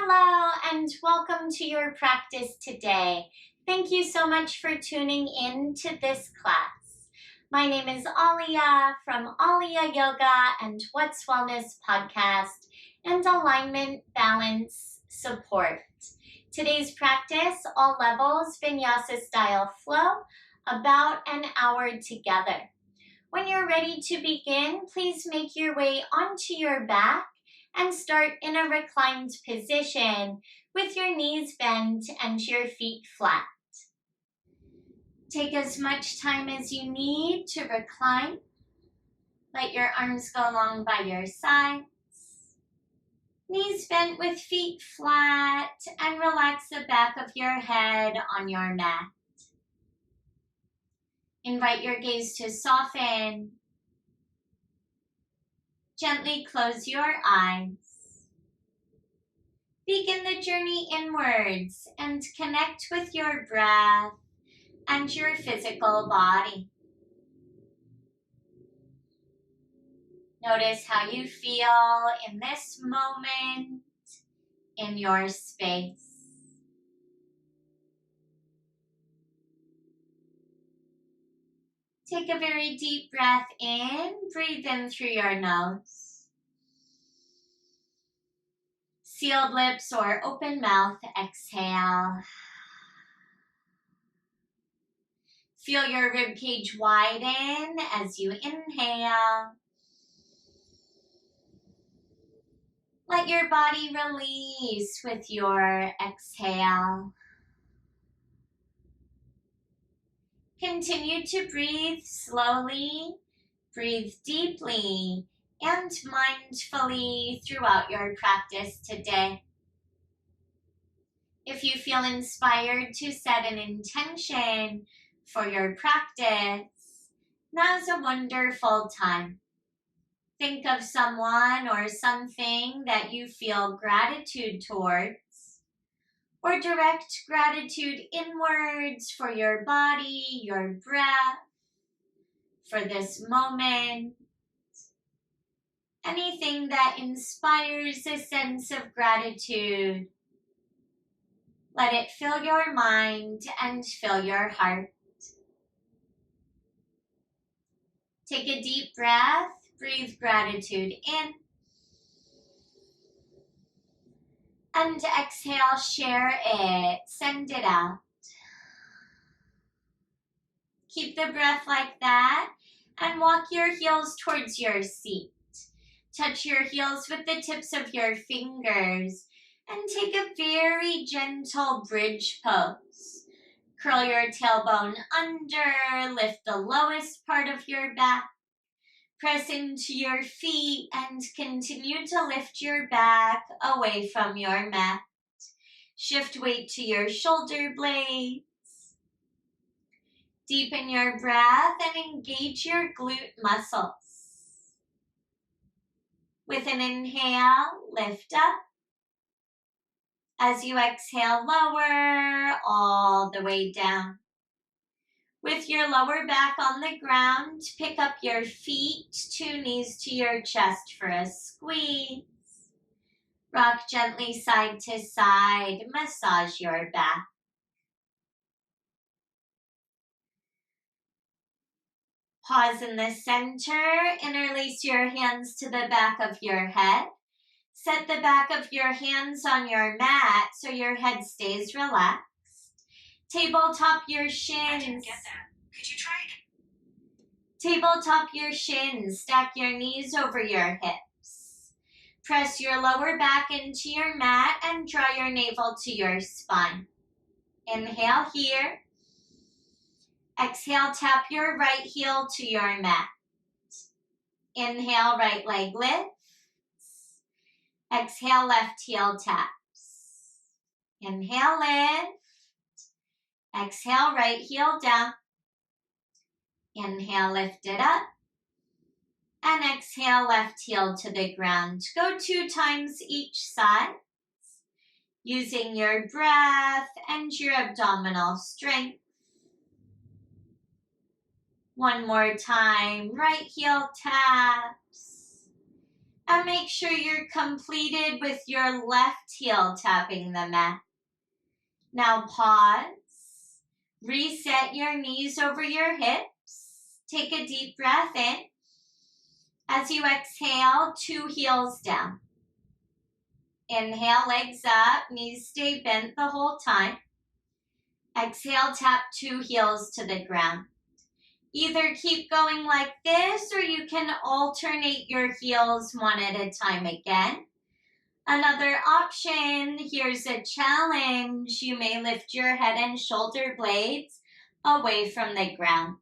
Hello and welcome to your practice today. Thank you so much for tuning in to this class. My name is Alia from Alia Yoga and What's Wellness podcast and Alignment Balance Support. Today's practice, all levels, Vinyasa style flow, about an hour together. When you're ready to begin, please make your way onto your back and start in a reclined position with your knees bent and your feet flat. Take as much time as you need to recline. Let your arms go along by your sides. Knees bent with feet flat, and relax the back of your head on your mat. Invite your gaze to soften. Gently close your eyes. Begin the journey inwards and connect with your breath and your physical body. Notice how you feel in this moment, in your space. Take a very deep breath in, breathe in through your nose. Sealed lips or open mouth, exhale. Feel your ribcage widen as you inhale. Let your body release with your exhale. Continue to breathe slowly, breathe deeply, and mindfully throughout your practice today. If you feel inspired to set an intention for your practice, now's a wonderful time. Think of someone or something that you feel gratitude towards, or direct gratitude inwards for your body, your breath, for this moment. Anything that inspires a sense of gratitude. Let it fill your mind and fill your heart. Take a deep breath, breathe gratitude in. And exhale, share it, send it out. Keep the breath like that and walk your heels towards your seat. Touch your heels with the tips of your fingers and take a very gentle bridge pose. Curl your tailbone under, lift the lowest part of your back. Press into your feet and continue to lift your back away from your mat. Shift weight to your shoulder blades. Deepen your breath and engage your glute muscles. With an inhale, lift up. As you exhale, lower all the way down. With your lower back on the ground, pick up your feet, 2 knees to your chest for a squeeze. Rock gently side to side, massage your back. Pause in the center, interlace your hands to the back of your head. Set the back of your hands on your mat so your head stays relaxed. Tabletop your shins. I didn't get that. Could you try it? Tabletop your shins. Stack your knees over your hips. Press your lower back into your mat and draw your navel to your spine. Inhale here. Exhale, tap your right heel to your mat. Inhale, right leg lifts. Exhale, left heel taps. Inhale, lift. Exhale, right heel down. Inhale, lift it up. And exhale, left heel to the ground. Go 2 times each side, using your breath and your abdominal strength. One more time, right heel taps. And make sure you're completed with your left heel tapping the mat. Now pause. Reset your knees over your hips. Take a deep breath in. As you exhale, 2 heels down. Inhale, legs up, knees stay bent the whole time. Exhale, tap 2 heels to the ground. Either keep going like this, or you can alternate your heels one at a time again. Another option, here's a challenge. You may lift your head and shoulder blades away from the ground.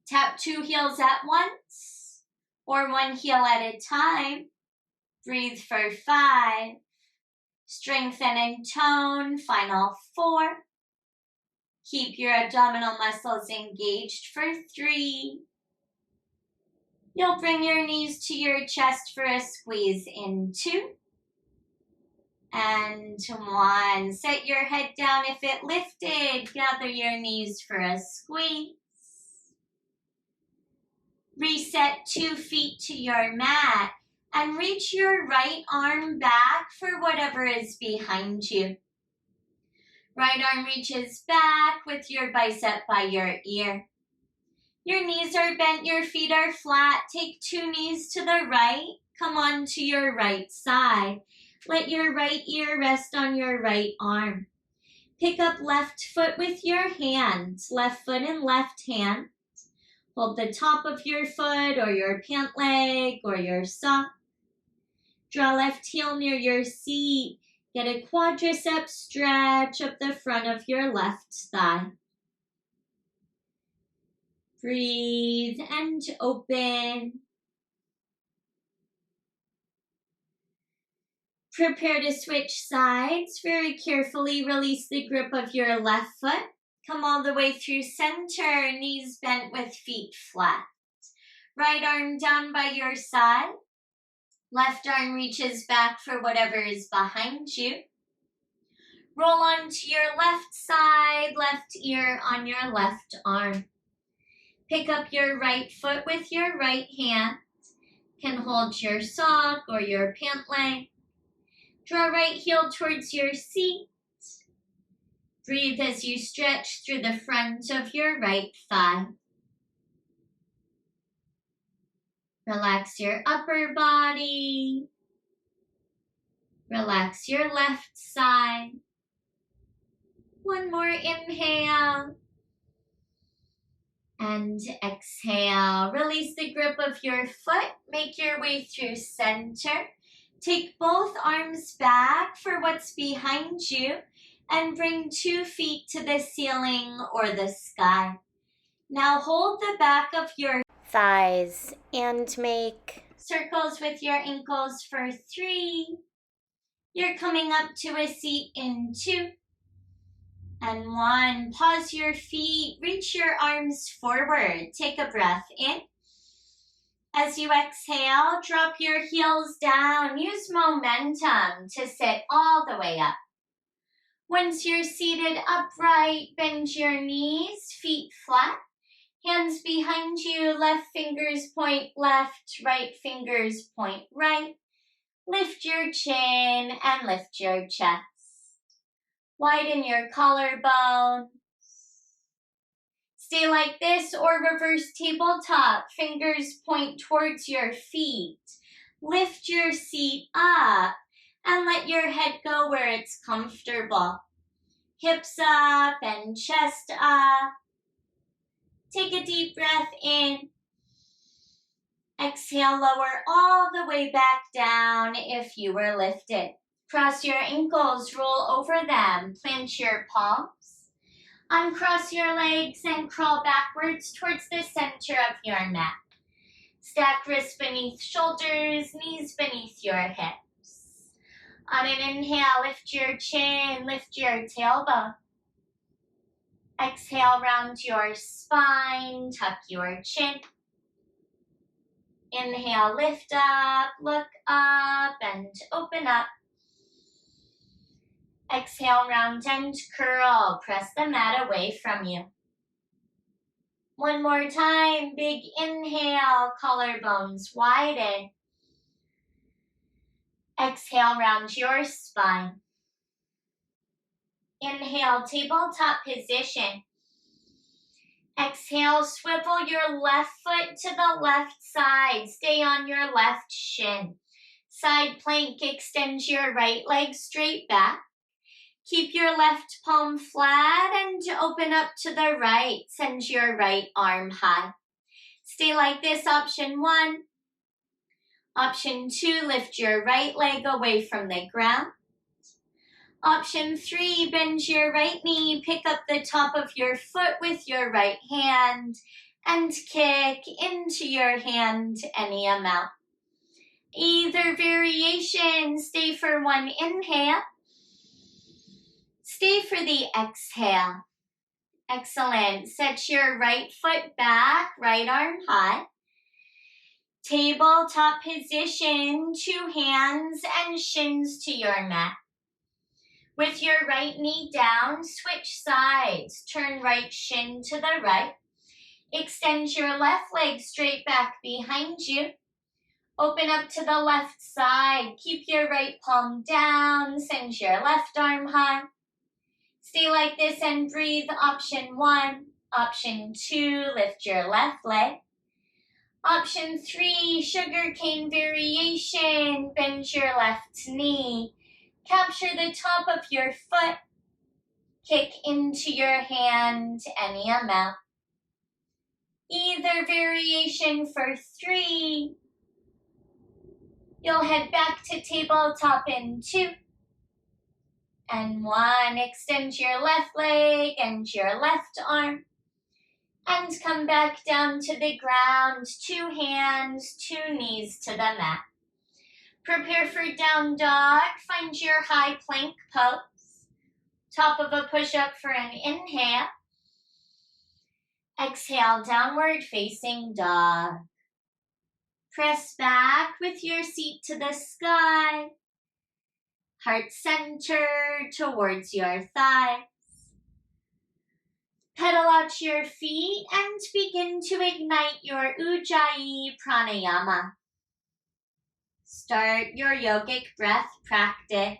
Tap 2 heels at once, or 1 heel at a time. Breathe for 5. Strengthen and tone, final 4. Keep your abdominal muscles engaged for 3. You'll bring your knees to your chest for a squeeze in 2. And 1. Set your head down if it lifted. Gather your knees for a squeeze. Reset 2 feet to your mat and reach your right arm back for whatever is behind you. Right arm reaches back with your bicep by your ear. Your knees are bent, your feet are flat. Take 2 knees to the right. Come on to your right side. Let your right ear rest on your right arm. Pick up left foot with your hands, left foot and left hand. Hold the top of your foot or your pant leg or your sock. Draw left heel near your seat. Get a quadricep stretch up the front of your left thigh. Breathe and open. Prepare to switch sides. Very carefully release the grip of your left foot. Come all the way through center, knees bent with feet flat. Right arm down by your side. Left arm reaches back for whatever is behind you. Roll onto your left side, left ear on your left arm. Pick up your right foot with your right hand. Can hold your sock or your pant leg. Draw right heel towards your seat. Breathe as you stretch through the front of your right thigh. Relax your upper body. Relax your left side. One more inhale. And exhale. Release the grip of your foot. Make your way through center. Take both arms back for what's behind you and bring 2 feet to the ceiling or the sky. Now hold the back of your thighs and make circles with your ankles for 3. You're coming up to a seat in 2. And 1. Pause your feet. Reach your arms forward. Take a breath in. As you exhale, drop your heels down. Use momentum to sit all the way up. Once you're seated upright, bend your knees, feet flat. Hands behind you, left fingers point left, right fingers point right. Lift your chin and lift your chest. Widen your collarbones. Stay like this or reverse tabletop. Fingers point towards your feet. Lift your seat up and let your head go where it's comfortable. Hips up and chest up. Take a deep breath in. Exhale, lower all the way back down if you were lifted. Cross your ankles, roll over them, plant your palms. Uncross your legs and crawl backwards towards the center of your mat. Stack wrists beneath shoulders, knees beneath your hips. On an inhale, lift your chin, lift your tailbone. Exhale, round your spine, tuck your chin. Inhale, lift up, look up, and open up. Exhale, round and curl. Press the mat away from you. One more time, big inhale, collarbones widen. Exhale, round your spine. Inhale, tabletop position. Exhale, swivel your left foot to the left side. Stay on your left shin. Side plank, extend your right leg straight back. Keep your left palm flat and open up to the right. Send your right arm high. Stay like this, option 1. Option 2, lift your right leg away from the ground. Option 3, bend your right knee, pick up the top of your foot with your right hand and kick into your hand any amount. Either variation, stay for 1 inhale. Stay for the exhale. Excellent. Set your right foot back, right arm high. Tabletop position, 2 hands and shins to your mat. With your right knee down, switch sides. Turn right shin to the right. Extend your left leg straight back behind you. Open up to the left side. Keep your right palm down. Send your left arm high. Stay like this and breathe. Option 1. Option 2, lift your left leg. Option 3, sugarcane variation. Bend your left knee. Capture the top of your foot. Kick into your hand any amount. Either variation for 3. You'll head back to tabletop in 2. And 1. Extend your left leg and your left arm. And come back down to the ground. 2 hands, 2 knees to the mat. Prepare for down dog. Find your high plank pose. Top of a push-up for an inhale. Exhale, downward facing dog. Press back with your seat to the sky. Heart center towards your thighs. Pedal out your feet and begin to ignite your Ujjayi pranayama. Start your yogic breath practice.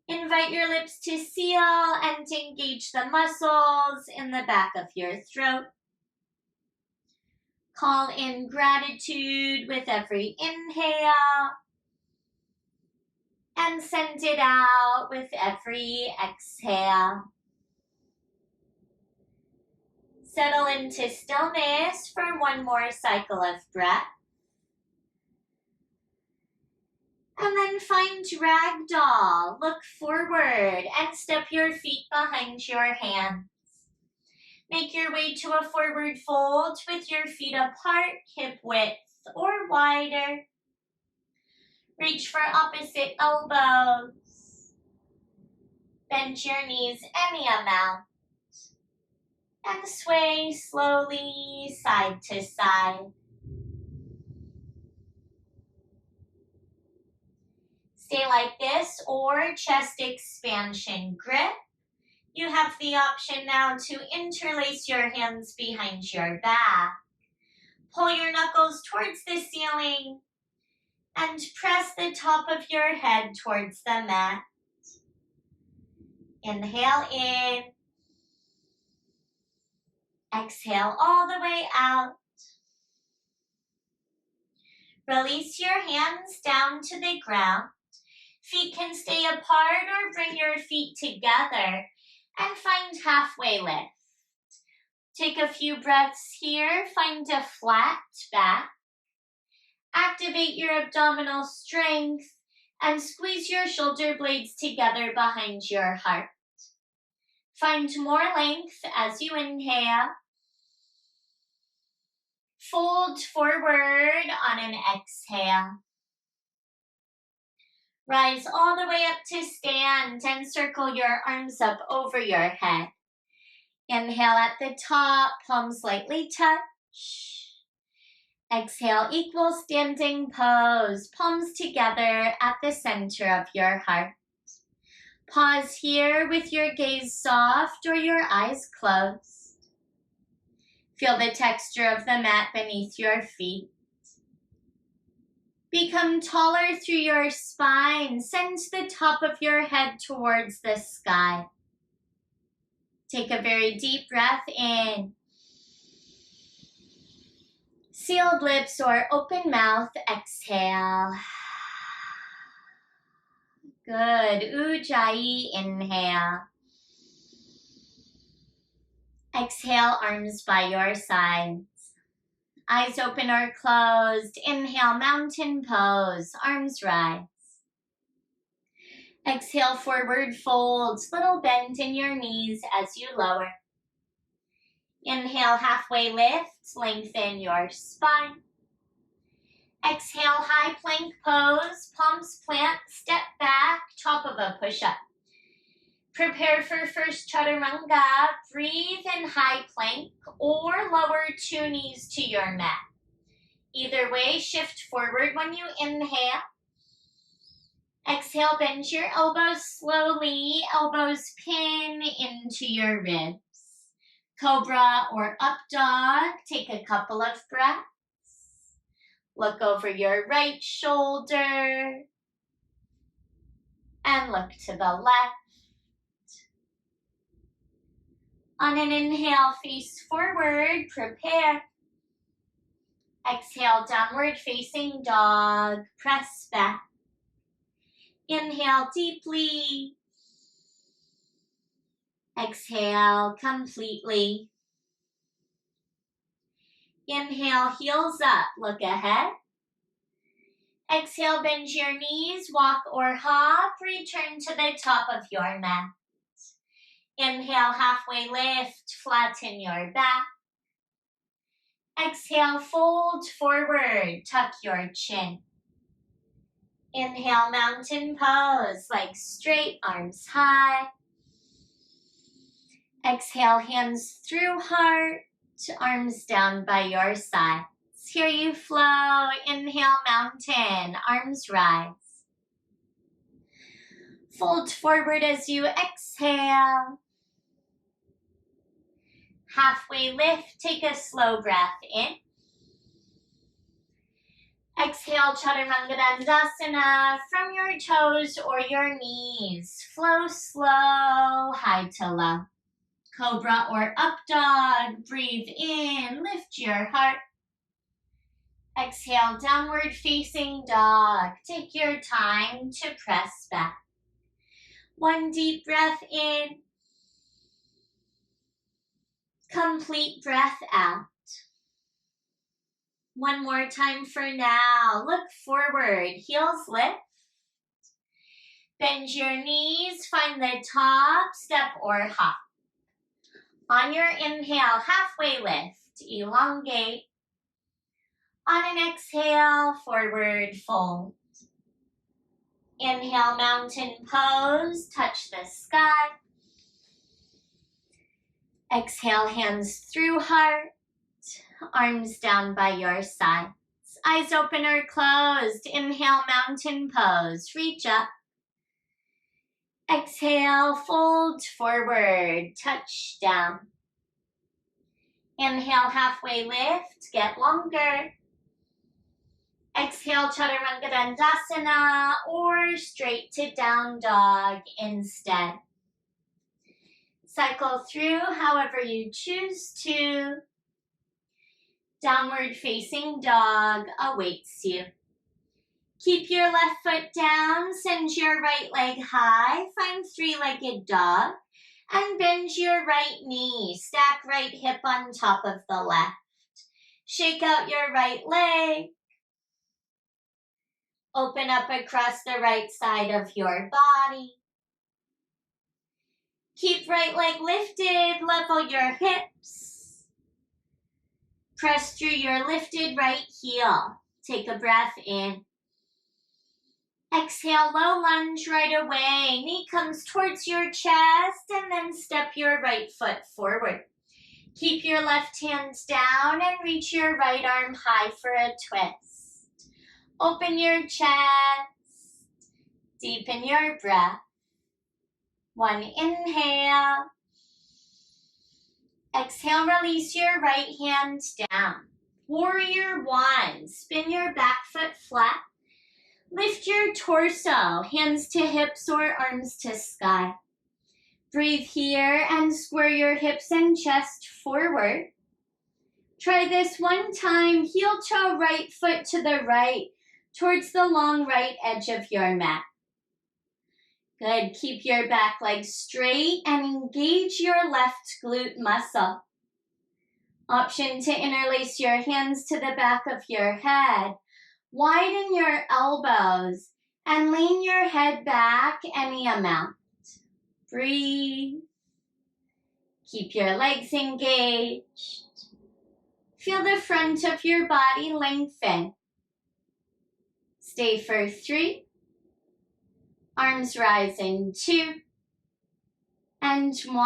Invite your lips to seal and engage the muscles in the back of your throat. Call in gratitude with every inhale and send it out with every exhale. Settle into stillness for 1 more cycle of breath. And then find ragdoll. Look forward and step your feet behind your hands. Make your way to a forward fold with your feet apart, hip width or wider. Reach for opposite elbows. Bend your knees any amount. And sway slowly side to side. Stay like this or chest expansion grip. You have the option now to interlace your hands behind your back. Pull your knuckles towards the ceiling and press the top of your head towards the mat. Inhale in. Exhale all the way out. Release your hands down to the ground. Feet can stay apart or bring your feet together and find halfway lift. Take a few breaths here. Find a flat back. Activate your abdominal strength and squeeze your shoulder blades together behind your heart. Find more length as you inhale. Fold forward on an exhale. Rise all the way up to stand and circle your arms up over your head. Inhale at the top, palms lightly touch. Exhale, equal standing pose, palms together at the center of your heart. Pause here with your gaze soft or your eyes closed. Feel the texture of the mat beneath your feet. Become taller through your spine. Send the top of your head towards the sky. Take a very deep breath in. Sealed lips or open mouth, exhale. Good. Ujjayi, inhale. Exhale, arms by your sides. Eyes open or closed. Inhale, mountain pose, arms rise. Exhale, forward folds, little bend in your knees as you lower. Inhale, halfway lift, lengthen your spine. Exhale, high plank pose, palms plant, step back, top of a push-up. Prepare for first chaturanga. Breathe in high plank or lower 2 knees to your mat. Either way, shift forward when you inhale. Exhale, bend your elbows slowly. Elbows pin into your ribs. Cobra or up dog. Take a couple of breaths. Look over your right shoulder. And look to the left. On an inhale, face forward, prepare. Exhale, downward facing dog, press back. Inhale deeply. Exhale completely. Inhale, heels up, look ahead. Exhale, bend your knees, walk or hop, return to the top of your mat. Inhale, halfway lift, flatten your back. Exhale, fold forward, tuck your chin. Inhale, mountain pose, legs straight, arms high. Exhale, hands through heart, arms down by your sides. Here you flow. Inhale, mountain, arms rise. Fold forward as you exhale. Halfway lift, take a slow breath in. Exhale, Chaturanga Dandasana from your toes or your knees. Flow slow, high to low. Cobra or up dog, breathe in, lift your heart. Exhale, downward facing dog. Take your time to press back. One deep breath in. Complete breath out. One more time for now. Look forward, heels lift. Bend your knees, find the top, step or hop. On your inhale, halfway lift, elongate. On an exhale, forward fold. Inhale, mountain pose, touch the sky. Exhale, hands through heart, arms down by your sides. Eyes open or closed. Inhale, mountain pose, reach up. Exhale, fold forward, touch down. Inhale, halfway lift, get longer. Exhale, Chaturanga Dandasana or straight to down dog instead. Cycle through however you choose to. Downward facing dog awaits you. Keep your left foot down, send your right leg high, find three-legged dog, and bend your right knee. Stack right hip on top of the left. Shake out your right leg. Open up across the right side of your body. Keep right leg lifted, level your hips. Press through your lifted right heel. Take a breath in. Exhale, low lunge right away. Knee comes towards your chest and then step your right foot forward. Keep your left hand down and reach your right arm high for a twist. Open your chest. Deepen your breath. One inhale. Exhale, release your right hand down. Warrior one. Spin your back foot flat. Lift your torso, hands to hips or arms to sky. Breathe here and square your hips and chest forward. Try this one time, heel toe right foot to the right, towards the long right edge of your mat. Good, keep your back leg straight and engage your left glute muscle. Option to interlace your hands to the back of your head. Widen your elbows and lean your head back any amount. Breathe. Keep your legs engaged. Feel the front of your body lengthen. Stay for 3. Arms rise in 2. And 1.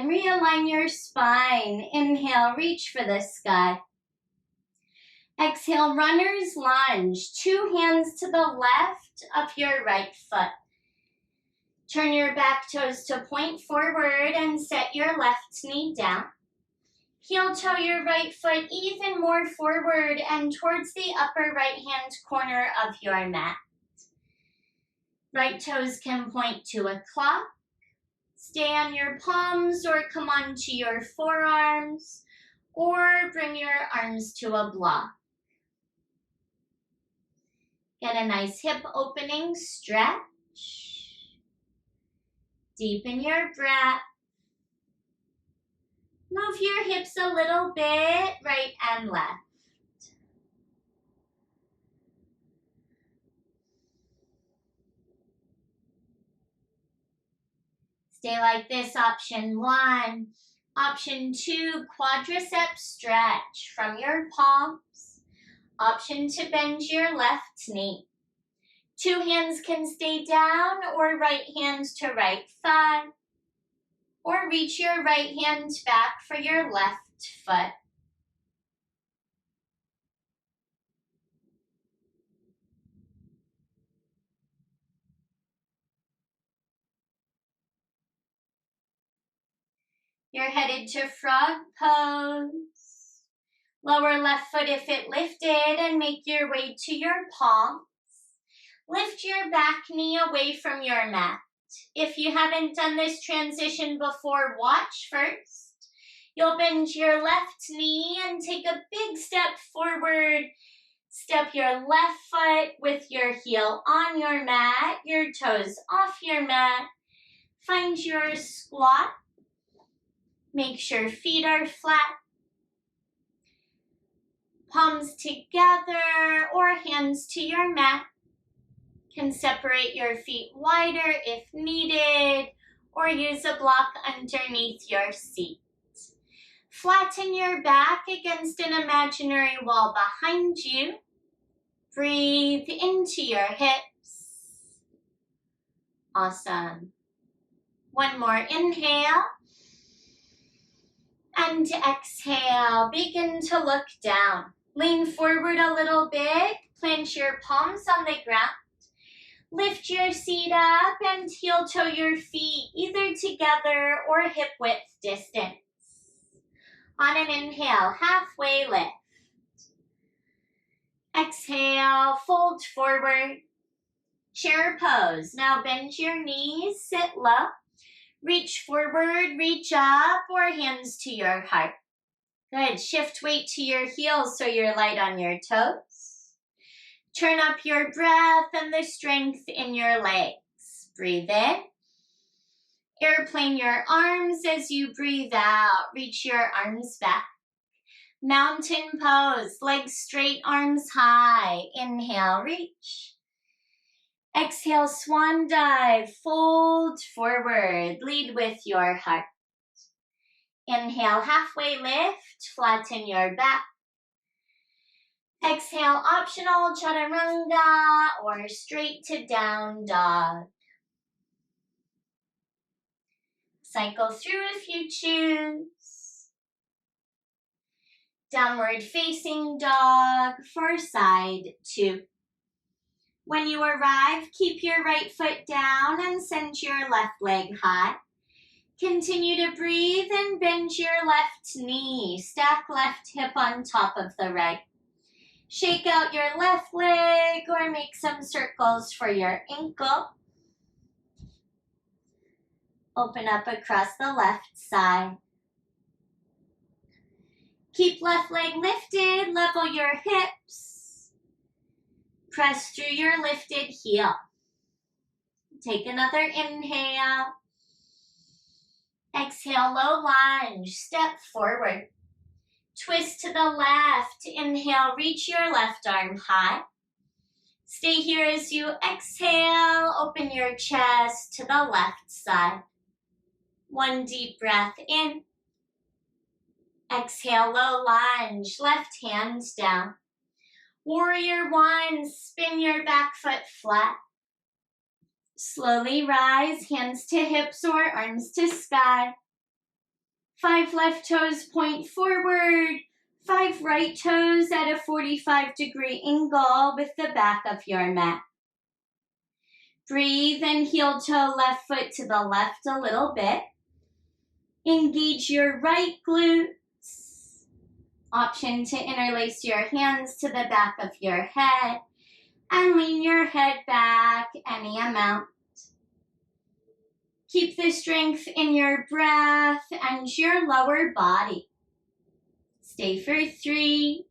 Realign your spine. Inhale, reach for the sky. Exhale, runner's lunge. 2 hands to the left of your right foot. Turn your back toes to point forward and set your left knee down. Heel toe your right foot even more forward and towards the upper right hand corner of your mat. Right toes can point to a clock. Stay on your palms or come onto your forearms, or bring your arms to a block. Get a nice hip opening stretch. Deepen your breath. Move your hips a little bit, right and left. Stay like this, option 1. Option 2, quadricep stretch from your palms. Option to bend your left knee. 2 hands can stay down or right hand to right thigh. Or reach your right hand back for your left foot. You're headed to frog pose. Lower left foot if it lifted and make your way to your palms. Lift your back knee away from your mat. If you haven't done this transition before, watch first. You'll bend your left knee and take a big step forward. Step your left foot with your heel on your mat, your toes off your mat. Find your squat. Make sure feet are flat. Palms together or hands to your mat. Can separate your feet wider if needed, or use a block underneath your seat. Flatten your back against an imaginary wall behind you. Breathe into your hips. Awesome. One more inhale. And exhale. Begin to look down. Lean forward a little bit. Plant your palms on the ground. Lift your seat up and heel toe your feet either together or hip width distance. On an inhale, halfway lift. Exhale, fold forward. Chair pose. Now bend your knees, sit low. Reach forward, reach up, or hands to your heart. Good. Shift weight to your heels so you're light on your toes. Turn up your breath and the strength in your legs. Breathe in. Airplane your arms as you breathe out. Reach your arms back. Mountain pose. Legs straight, arms high. Inhale, reach. Exhale, swan dive. Fold forward. Lead with your heart. Inhale, halfway lift. Flatten your back. Exhale, optional chaturanga or straight to down dog. Cycle through if you choose. Downward facing dog for side 2. When you arrive, keep your right foot down and send your left leg high. Continue to breathe and bend your left knee. Stack left hip on top of the right. Shake out your left leg or make some circles for your ankle. Open up across the left side. Keep left leg lifted, level your hips. Press through your lifted heel. Take another inhale. Exhale, low lunge, step forward. Twist to the left, inhale, reach your left arm high. Stay here as you exhale, open your chest to the left side. One deep breath in. Exhale, low lunge, left hand down. Warrior one, spin your back foot flat. Slowly rise, hands to hips or arms to sky. 5 left toes point forward. 5 right toes at a 45-degree angle with the back of your mat. Breathe and heel toe left foot to the left a little bit. Engage your right glutes. Option to interlace your hands to the back of your head and lean your head back any amount. Keep the strength in your breath and your lower body. Stay for 3.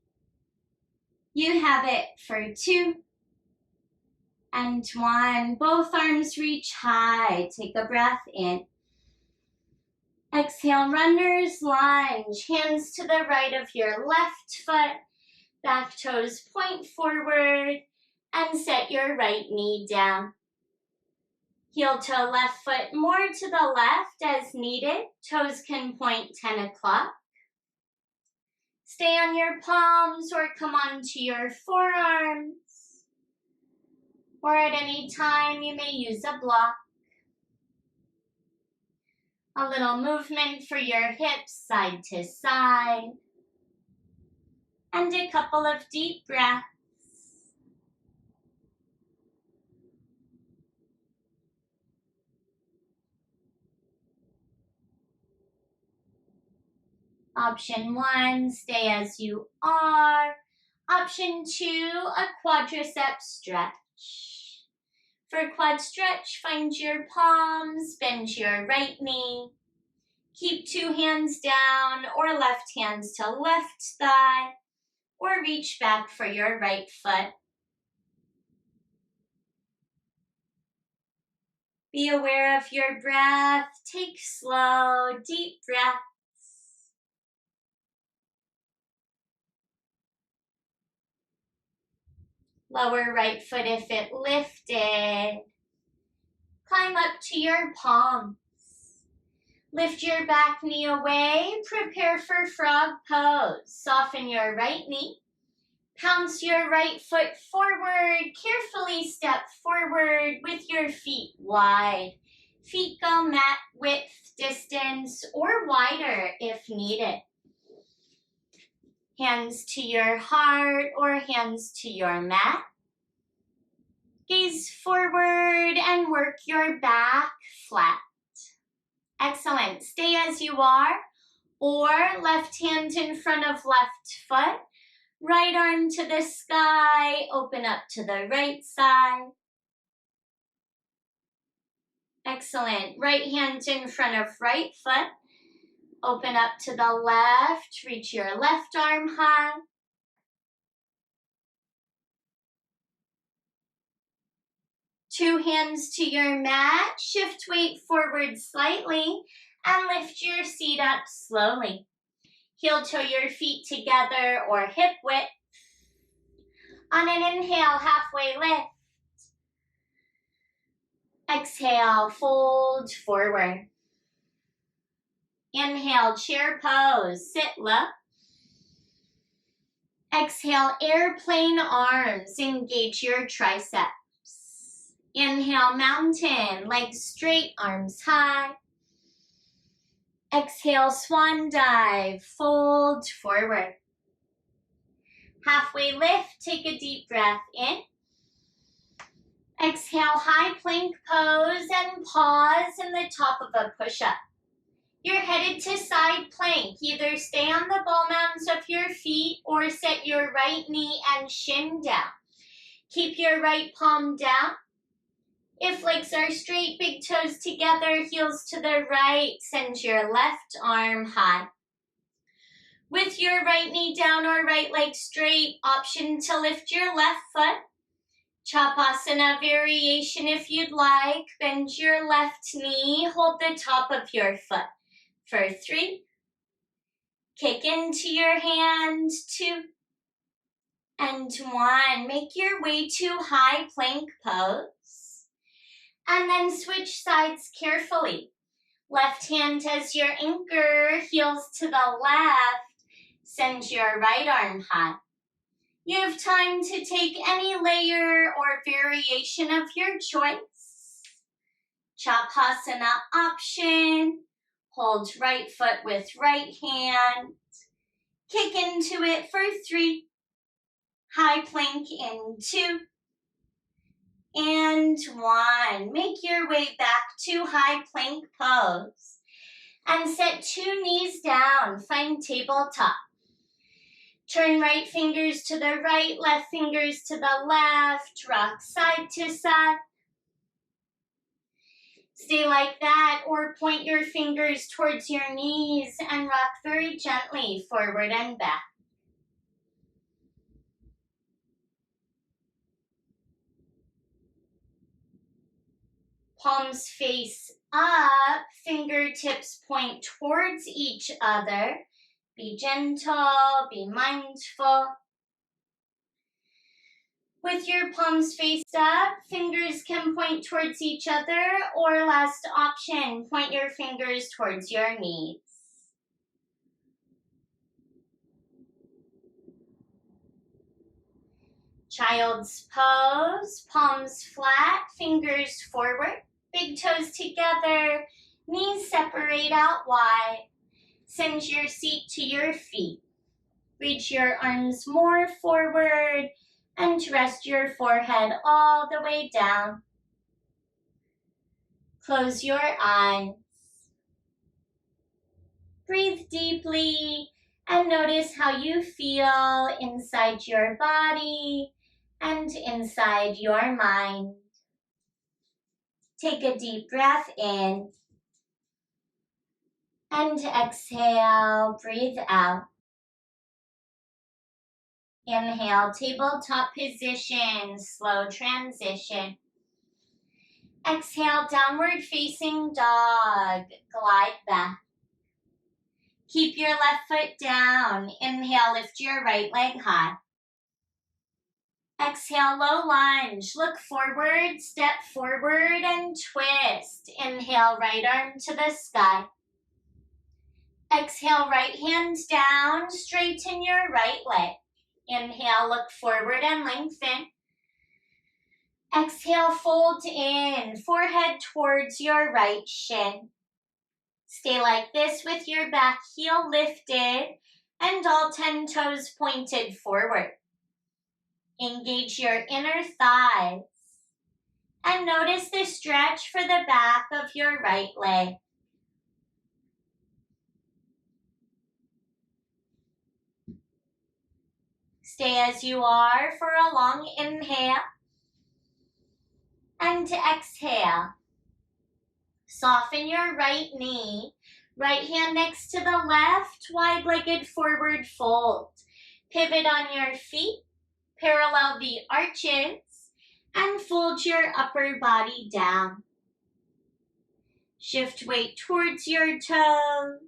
You have it for 2. And 1. Both arms reach high. Take a breath in. Exhale, runner's lunge. Hands to the right of your left foot. Back toes point forward. And set your right knee down. Heel toe left foot more to the left as needed. Toes can point 10 o'clock. Stay on your palms or come onto your forearms. Or at any time you may use a block. A little movement for your hips side to side. And a couple of deep breaths. Option 1, stay as you are. Option 2, a quadricep stretch. For quad stretch, find your palms, bend your right knee. Keep 2 hands down or left hands to left thigh, or reach back for your right foot. Be aware of your breath. Take slow, deep breaths. Lower right foot if it lifted. Climb up to your palms. Lift your back knee away. Prepare for frog pose. Soften your right knee. Pounce your right foot forward. Carefully step forward with your feet wide. Feet go mat width distance or wider if needed. Hands to your heart or hands to your mat. Gaze forward and work your back flat. Excellent. Stay as you are, or left hand in front of left foot. Right arm to the sky, open up to the right side. Excellent. Right hand in front of right foot. Open up to the left, reach your left arm high. Two hands to your mat, shift weight forward slightly, and lift your seat up slowly. Heel toe your feet together or hip width. On an inhale, halfway lift. Exhale, fold forward. Inhale, chair pose, sit low. Exhale, airplane arms, engage your triceps. Inhale, mountain, legs straight, arms high. Exhale, swan dive, fold forward. Halfway lift, take a deep breath in. Exhale, high plank pose and pause in the top of a push-up. You're headed to side plank. Either stay on the ball mounds of your feet or set your right knee and shin down. Keep your right palm down. If legs are straight, big toes together, heels to the right, send your left arm high. With your right knee down or right leg straight, option to lift your left foot. Chapasana variation if you'd like. Bend your left knee, hold the top of your foot. For 3, kick into your hand, 2, and 1. Make your way to high plank pose. And then switch sides carefully. Left hand as your anchor, heels to the left. Send your right arm high. You have time to take any layer or variation of your choice. Chapasana option. Hold right foot with right hand. Kick into it for 3. High plank in 2. And 1. Make your way back to high plank pose. And set 2 knees down. Find tabletop. Turn right fingers to the right, left fingers to the left. Rock side to side. Stay like that or point your fingers towards your knees and rock very gently forward and back. Palms face up, fingertips point towards each other. Be gentle, be mindful. With your palms faced up, fingers can point towards each other, or last option, point your fingers towards your knees. Child's pose, palms flat, fingers forward, big toes together, knees separate out wide. Send your seat to your feet. Reach your arms more forward and rest your forehead all the way down. Close your eyes. Breathe deeply and notice how you feel inside your body and inside your mind. Take a deep breath in and exhale, breathe out. Inhale, tabletop position, slow transition. Exhale, downward facing dog, glide back. Keep your left foot down. Inhale, lift your right leg high. Exhale, low lunge. Look forward, step forward and twist. Inhale, right arm to the sky. Exhale, right hand down, straighten your right leg. Inhale, look forward and lengthen. Exhale, fold in, forehead towards your right shin. Stay like this with your back heel lifted and all 10 toes pointed forward. Engage your inner thighs and notice the stretch for the back of your right leg. Stay as you are for a long inhale and exhale. Soften your right knee, right hand next to the left, wide-legged forward fold. Pivot on your feet, parallel the arches, and fold your upper body down. Shift weight towards your toes.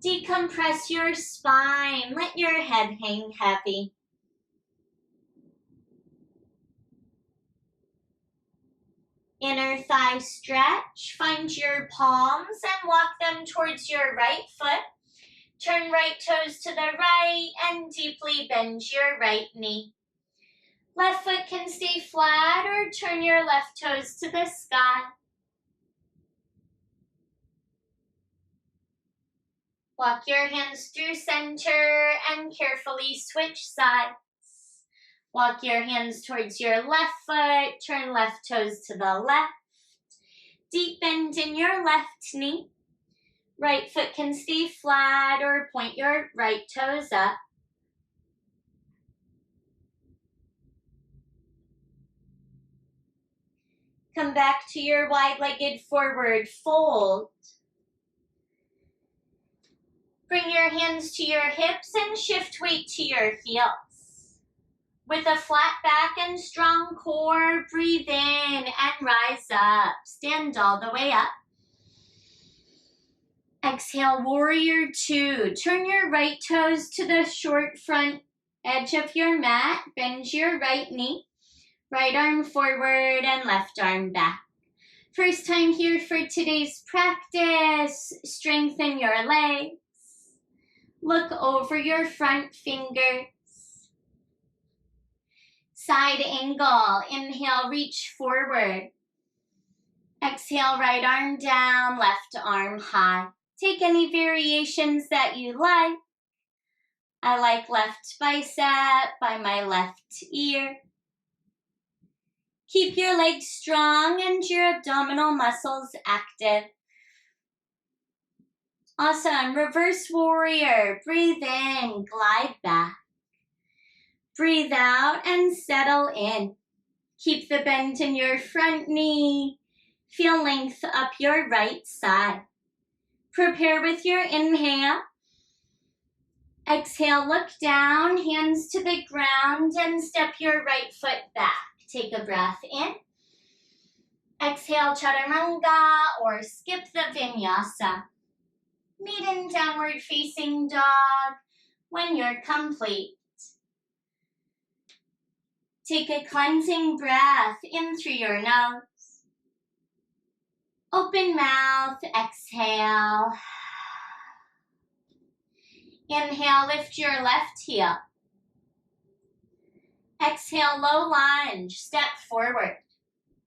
Decompress your spine, let your head hang heavy. Inner thigh stretch, find your palms and walk them towards your right foot. Turn right toes to the right and deeply bend your right knee. Left foot can stay flat or turn your left toes to the sky. Walk your hands through center and carefully switch sides. Walk your hands towards your left foot, turn left toes to the left. Deep bend in your left knee. Right foot can stay flat or point your right toes up. Come back to your wide-legged forward fold. Bring your hands to your hips and shift weight to your heels. With a flat back and strong core, breathe in and rise up. Stand all the way up. Exhale, warrior two. Turn your right toes to the short front edge of your mat. Bend your right knee. Right arm forward and left arm back. First time here for today's practice. Strengthen your legs. Look over your front fingers. Side angle. Inhale, reach forward. Exhale, right arm down, left arm high. Take any variations that you like. I like left bicep by my left ear. Keep your legs strong and your abdominal muscles active. Awesome. Reverse warrior. Breathe in, glide back. Breathe out and settle in. Keep the bend in your front knee. Feel length up your right side. Prepare with your inhale. Exhale, look down, hands to the ground, and step your right foot back. Take a breath in. Exhale, chaturanga, or skip the vinyasa. Meet in downward facing dog when you're complete. Take a cleansing breath in through your nose. Open mouth, exhale. Inhale, lift your left heel. Exhale, low lunge, step forward.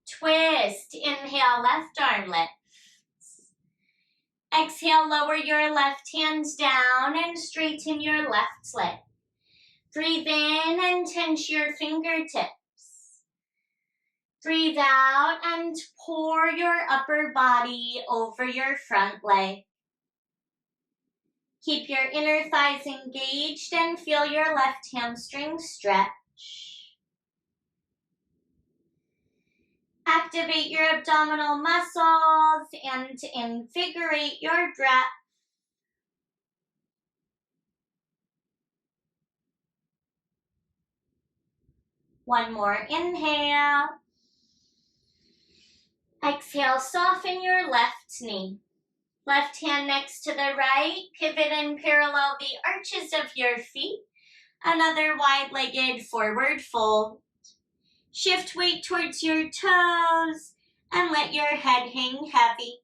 Twist, inhale, left arm lifts. Exhale, lower your left hand down and straighten your left leg. Breathe in and tense your fingertips. Breathe out and pour your upper body over your front leg. Keep your inner thighs engaged and feel your left hamstring stretch. Activate your abdominal muscles and invigorate your breath. One more inhale. Exhale, soften your left knee. Left hand next to the right, pivot and parallel the arches of your feet. Another wide-legged forward fold. Shift weight towards your toes and let your head hang heavy.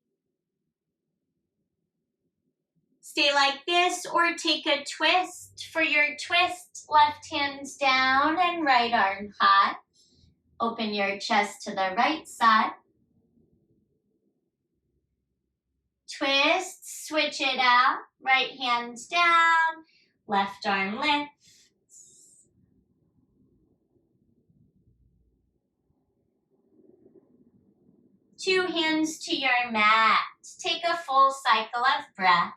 Stay like this or take a twist. For your twist, left hands down and right arm high. Open your chest to the right side. Twist, switch it out. Right hand down, left arm lifts. Two hands to your mat. Take a full cycle of breath.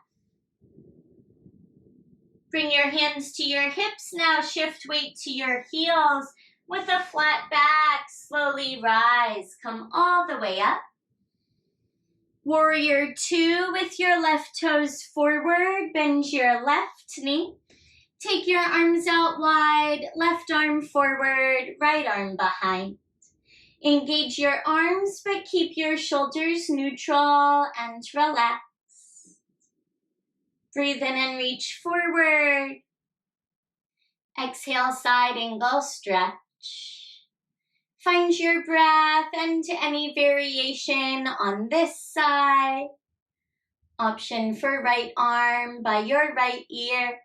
Bring your hands to your hips. Now shift weight to your heels. With a flat back, slowly rise. Come all the way up. Warrior two with your left toes forward. Bend your left knee. Take your arms out wide. Left arm forward, right arm behind. Engage your arms, but keep your shoulders neutral and relax. Breathe in and reach forward. Exhale, side angle stretch. Find your breath and any variation on this side. Option for right arm by your right ear.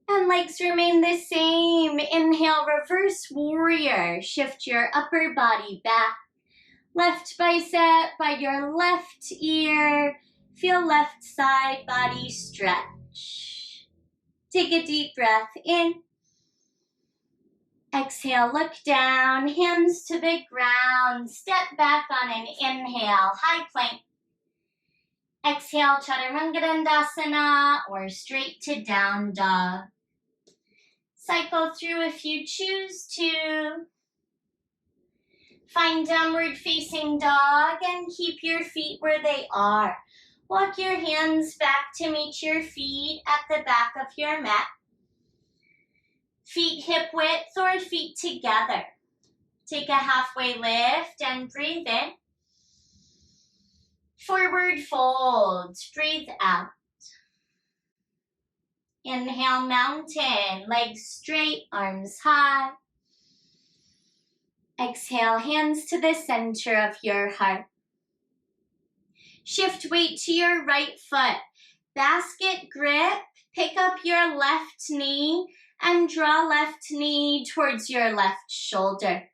And legs remain the same. Inhale, reverse warrior. Shift your upper body back. Left bicep by your left ear. Feel left side body stretch. Take a deep breath in. Exhale, look down, hands to the ground. Step back on an inhale, high plank. Exhale, Chaturanga Dandasana or straight to down dog. Cycle through if you choose to. Find downward facing dog and keep your feet where they are. Walk your hands back to meet your feet at the back of your mat. Feet hip width or feet together. Take a halfway lift and breathe in. Forward fold, breathe out. Inhale, mountain, legs straight, arms high. Exhale, hands to the center of your heart. Shift weight to your right foot. Basket grip, pick up your left knee and draw left knee towards your left shoulder.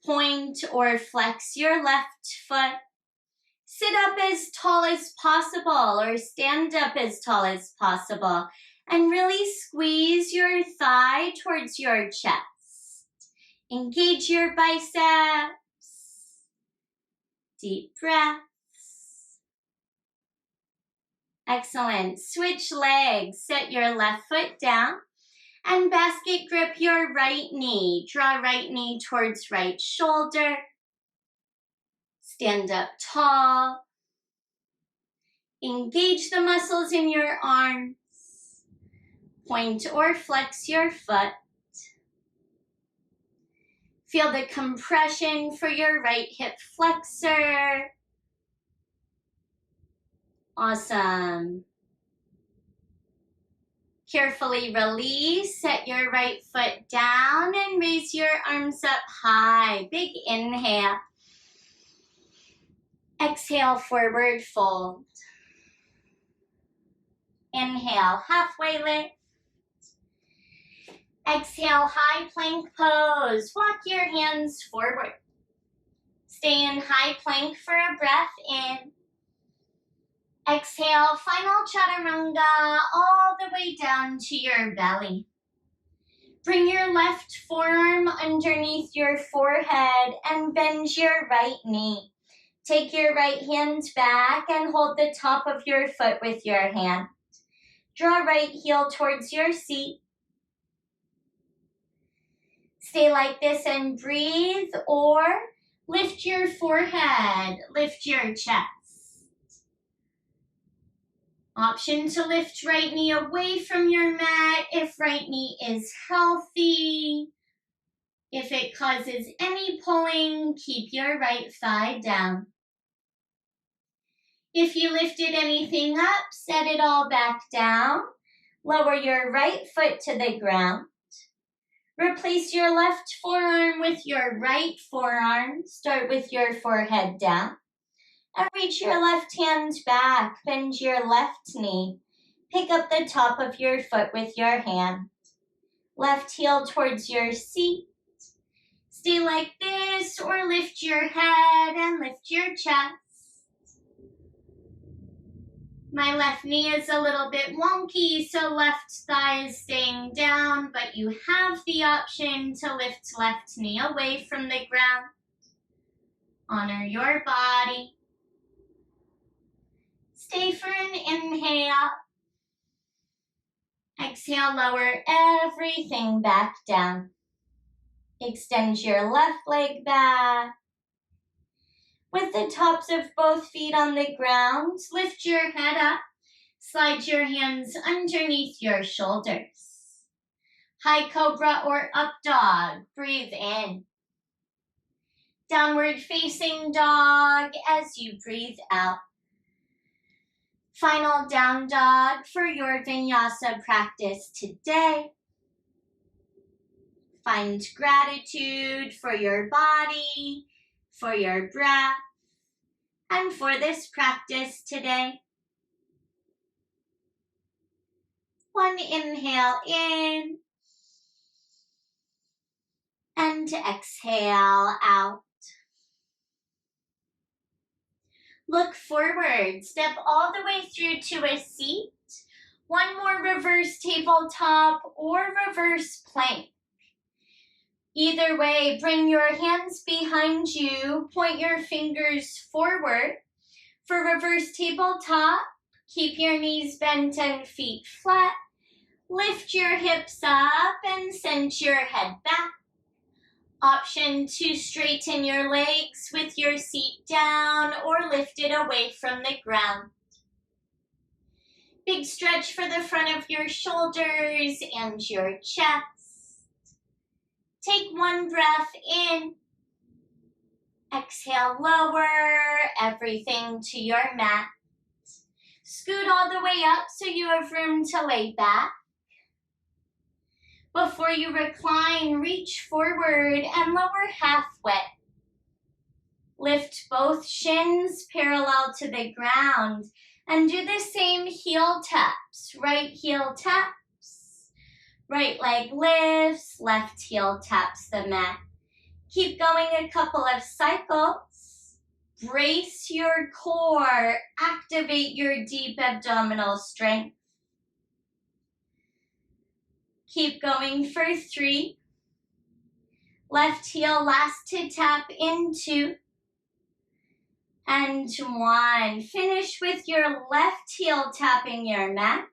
Point or flex your left foot. Sit up as tall as possible or stand up as tall as possible and really squeeze your thigh towards your chest. Engage your biceps. Deep breaths. Excellent. Switch legs. Set your left foot down and basket grip your right knee. Draw right knee towards right shoulder. Stand up tall. Engage the muscles in your arms. Point or flex your foot. Feel the compression for your right hip flexor. Awesome. Carefully release, set your right foot down and raise your arms up high. Big inhale. Exhale, forward fold. Inhale, halfway lift. Exhale, high plank pose. Walk your hands forward. Stay in high plank for a breath in. Exhale, final chaturanga all the way down to your belly. Bring your left forearm underneath your forehead and bend your right knee. Take your right hand back and hold the top of your foot with your hand. Draw right heel towards your seat. Stay like this and breathe, or lift your forehead, lift your chest. Option to lift right knee away from your mat if right knee is healthy. If it causes any pulling, keep your right thigh down. If you lifted anything up, set it all back down. Lower your right foot to the ground. Replace your left forearm with your right forearm. Start with your forehead down. And reach your left hand back. Bend your left knee. Pick up the top of your foot with your hand. Left heel towards your seat. Stay like this or lift your head and lift your chest. My left knee is a little bit wonky, so left thigh is staying down, but you have the option to lift left knee away from the ground. Honor your body. Stay for an inhale. Exhale, lower everything back down. Extend your left leg back. With the tops of both feet on the ground, lift your head up. Slide your hands underneath your shoulders. High cobra or up dog. Breathe in. Downward facing dog as you breathe out. Final down dog for your Vinyasa practice today. Find gratitude for your body, for your breath, and for this practice today. One inhale in, and exhale out. Look forward, step all the way through to a seat. One more reverse tabletop or reverse plank. Either way, bring your hands behind you, point your fingers forward. For reverse tabletop, keep your knees bent and feet flat. Lift your hips up and send your head back. Option to straighten your legs with your seat down or lift it away from the ground. Big stretch for the front of your shoulders and your chest. Take one breath in. Exhale, lower everything to your mat. Scoot all the way up so you have room to lay back. Before you recline, reach forward and lower halfway. Lift both shins parallel to the ground and do the same heel taps. Right heel taps, right leg lifts, left heel taps the mat. Keep going a couple of cycles. Brace your core, activate your deep abdominal strength. Keep going for 3. Left heel last to tap into. And 1. Finish with your left heel tapping your mat.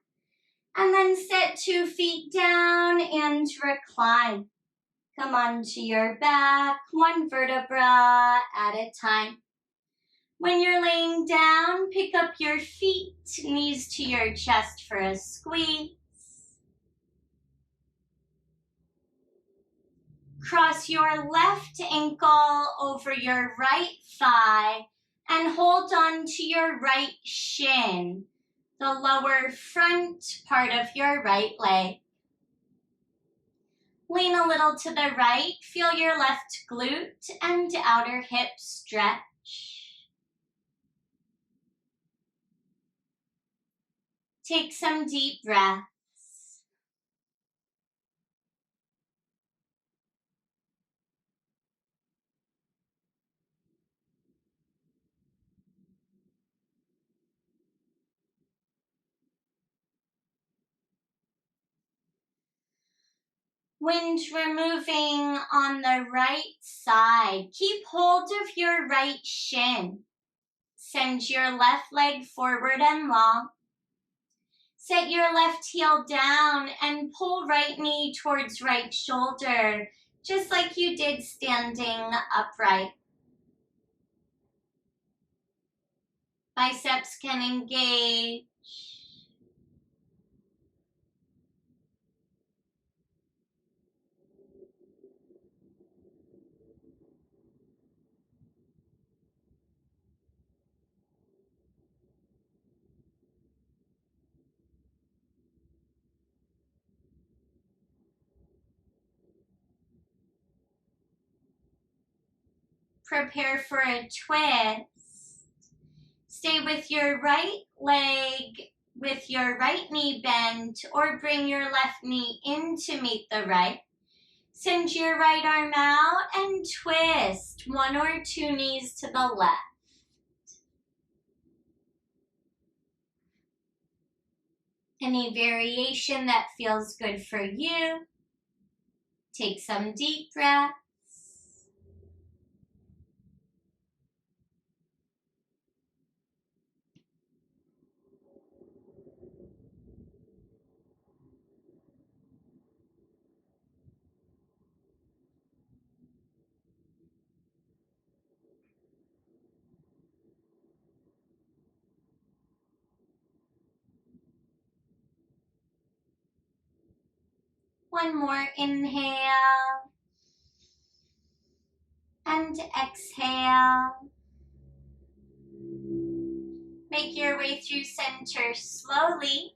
And then set 2 feet down and recline. Come onto your back, 1 vertebra at a time. When you're laying down, pick up your feet, knees to your chest for a squeeze. Cross your left ankle over your right thigh and hold on to your right shin, the lower front part of your right leg. Lean a little to the right, feel your left glute and outer hip stretch. Take some deep breaths. Wind removing on the right side. Keep hold of your right shin. Send your left leg forward and long. Set your left heel down and pull right knee towards right shoulder, just like you did standing upright. Biceps can engage. Prepare for a twist. Stay with your right leg with your right knee bent or bring your left knee in to meet the right. Send your right arm out and twist 1 or 2 knees to the left. Any variation that feels good for you. Take some deep breaths. One more inhale and exhale. Make your way through center slowly.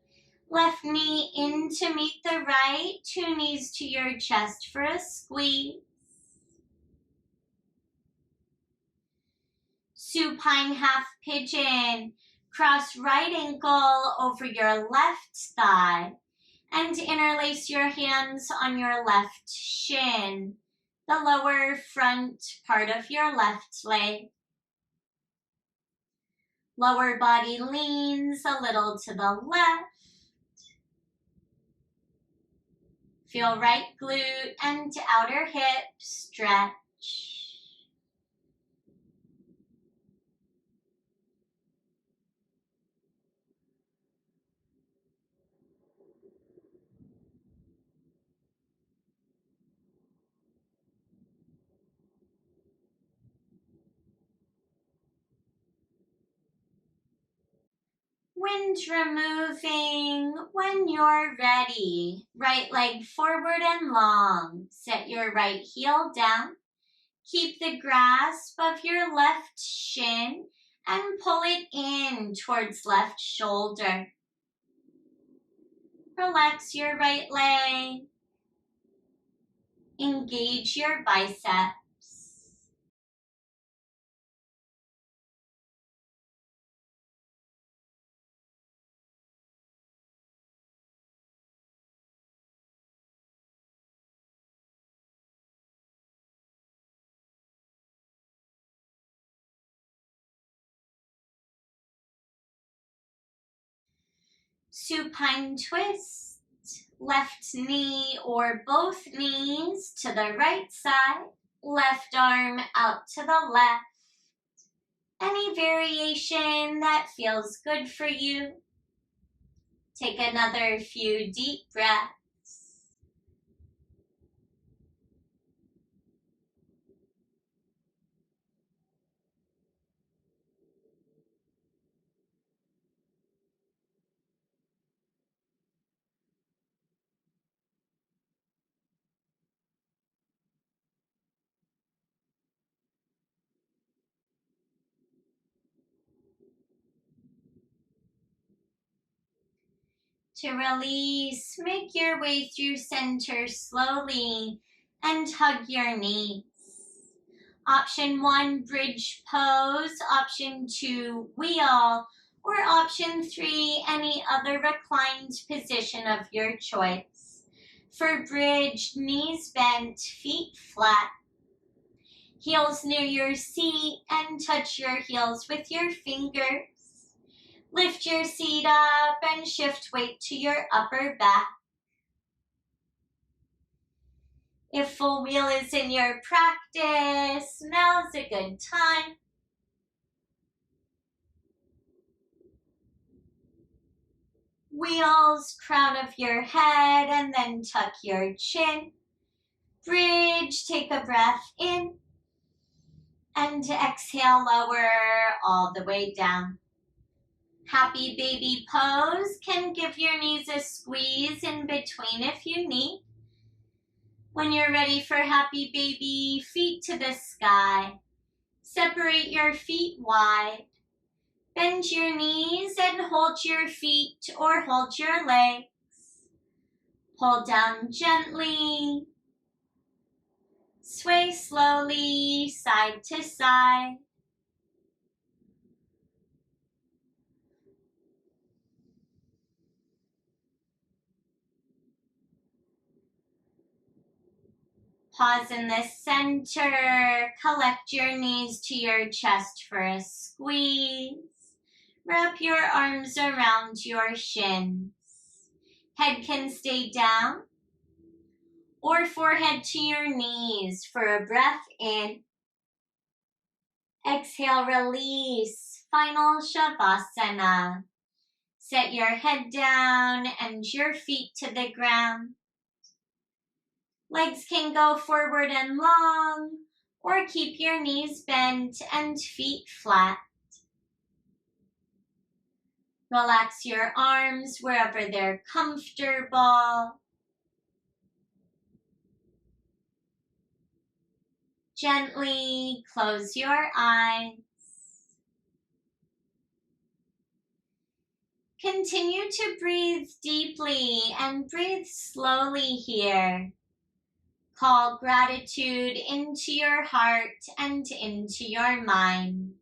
Left knee in to meet the right, 2 knees to your chest for a squeeze. Supine half pigeon. Cross right ankle over your left thigh and interlace your hands on your left shin, the lower front part of your left leg. Lower body leans a little to the left. Feel right glute and outer hip stretch. Wind removing when you're ready. Right leg forward and long. Set your right heel down. Keep the grasp of your left shin and pull it in towards left shoulder. Relax your right leg. Engage your biceps. Supine twist. Left knee or both knees to the right side. Left arm out to the left. Any variation that feels good for you. Take another few deep breaths. To release, make your way through center slowly and hug your knees. Option 1, bridge pose. Option 2, wheel. Or option 3, any other reclined position of your choice. For bridge, knees bent, feet flat. Heels near your seat and touch your heels with your fingers. Lift your seat up and shift weight to your upper back. If full wheel is in your practice, now's a good time. Wheels, crown of your head, and then tuck your chin. Bridge, take a breath in. And exhale, lower all the way down. Happy baby pose. Can give your knees a squeeze in between if you need. When you're ready for happy baby, feet to the sky. Separate your feet wide. Bend your knees and hold your feet or hold your legs. Pull down gently. Sway slowly side to side. Pause in the center. Collect your knees to your chest for a squeeze. Wrap your arms around your shins. Head can stay down or forehead to your knees for a breath in. Exhale, release. Final Shavasana. Set your head down and your feet to the ground. Legs can go forward and long, or keep your knees bent and feet flat. Relax your arms wherever they're comfortable. Gently close your eyes. Continue to breathe deeply and breathe slowly here. Call gratitude into your heart and into your mind.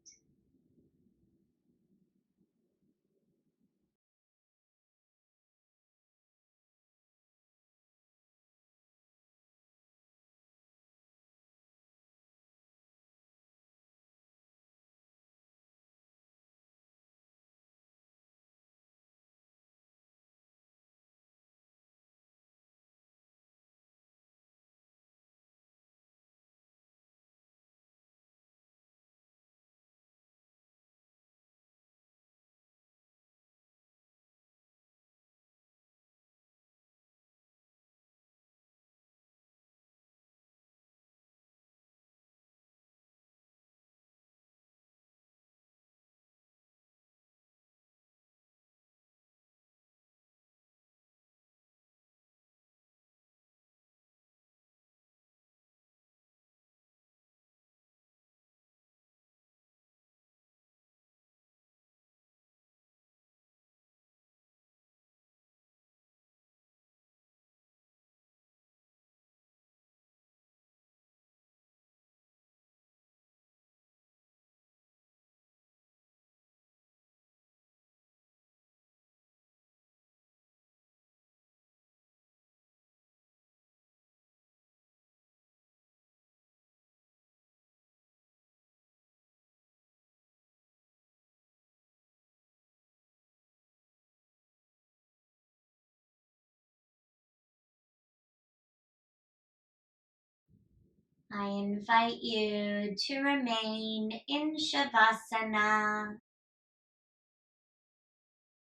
I invite you to remain in Shavasana.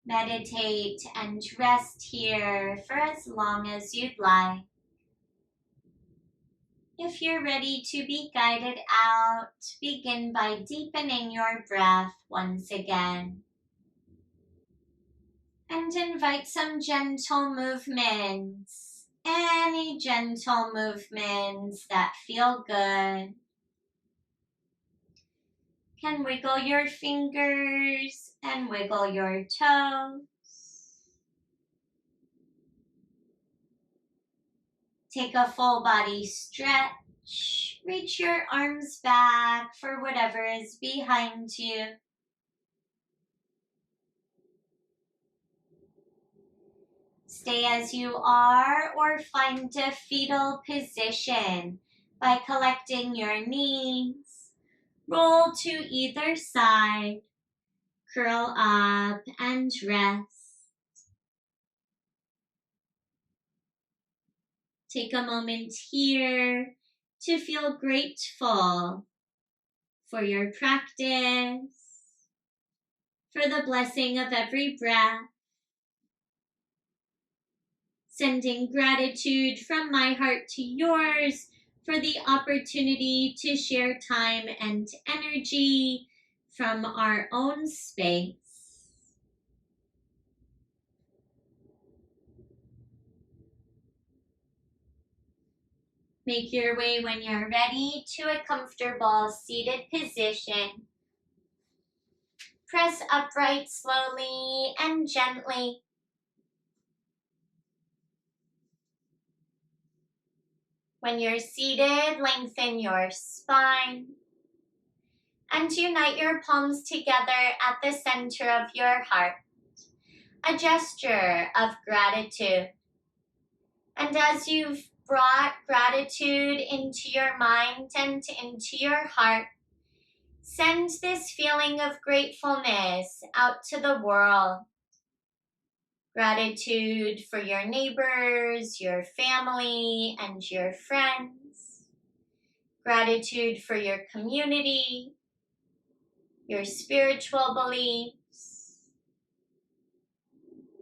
Meditate and rest here for as long as you'd like. If you're ready to be guided out, begin by deepening your breath once again. And invite some gentle movements. Any gentle movements that feel good. Can wiggle your fingers and wiggle your toes. Take a full body stretch. Reach your arms back for whatever is behind you. Stay as you are or find a fetal position by collecting your knees. Roll to either side. Curl up and rest. Take a moment here to feel grateful for your practice, for the blessing of every breath. Sending gratitude from my heart to yours for the opportunity to share time and energy from our own space. Make your way when you're ready to a comfortable seated position. Press upright slowly and gently. When you're seated, lengthen your spine and unite your palms together at the center of your heart. A gesture of gratitude. And as you've brought gratitude into your mind and into your heart, send this feeling of gratefulness out to the world. Gratitude for your neighbors, your family, and your friends. Gratitude for your community, your spiritual beliefs.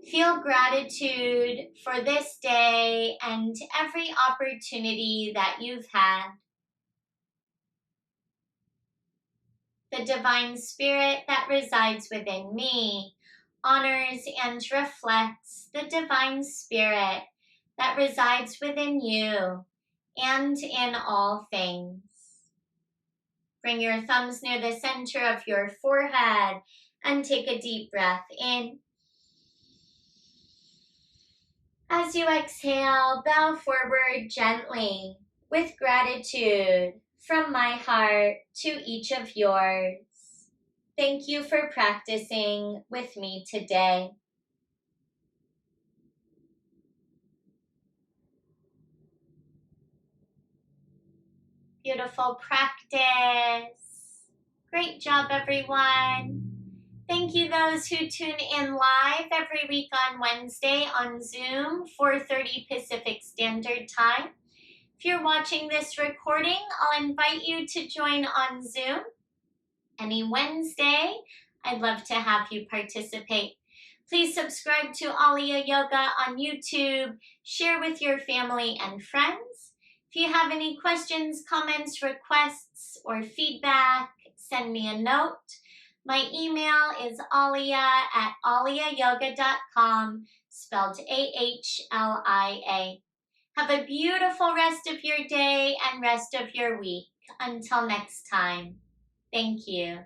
Feel gratitude for this day and every opportunity that you've had. The divine spirit that resides within me honors and reflects the divine spirit that resides within you and in all things. Bring your thumbs near the center of your forehead and take a deep breath in. As you exhale, bow forward gently with gratitude from my heart to each of yours. Thank you for practicing with me today. Beautiful practice. Great job, everyone. Thank you those who tune in live every week on Wednesday on Zoom, 4:30 Pacific Standard Time. If you're watching this recording, I'll invite you to join on Zoom any Wednesday. I'd love to have you participate. Please subscribe to Aliyah Yoga on YouTube. Share with your family and friends. If you have any questions, comments, requests, or feedback, send me a note. My email is aliyah@aliyahyoga.com, spelled AHLIA. Have a beautiful rest of your day and rest of your week. Until next time, thank you.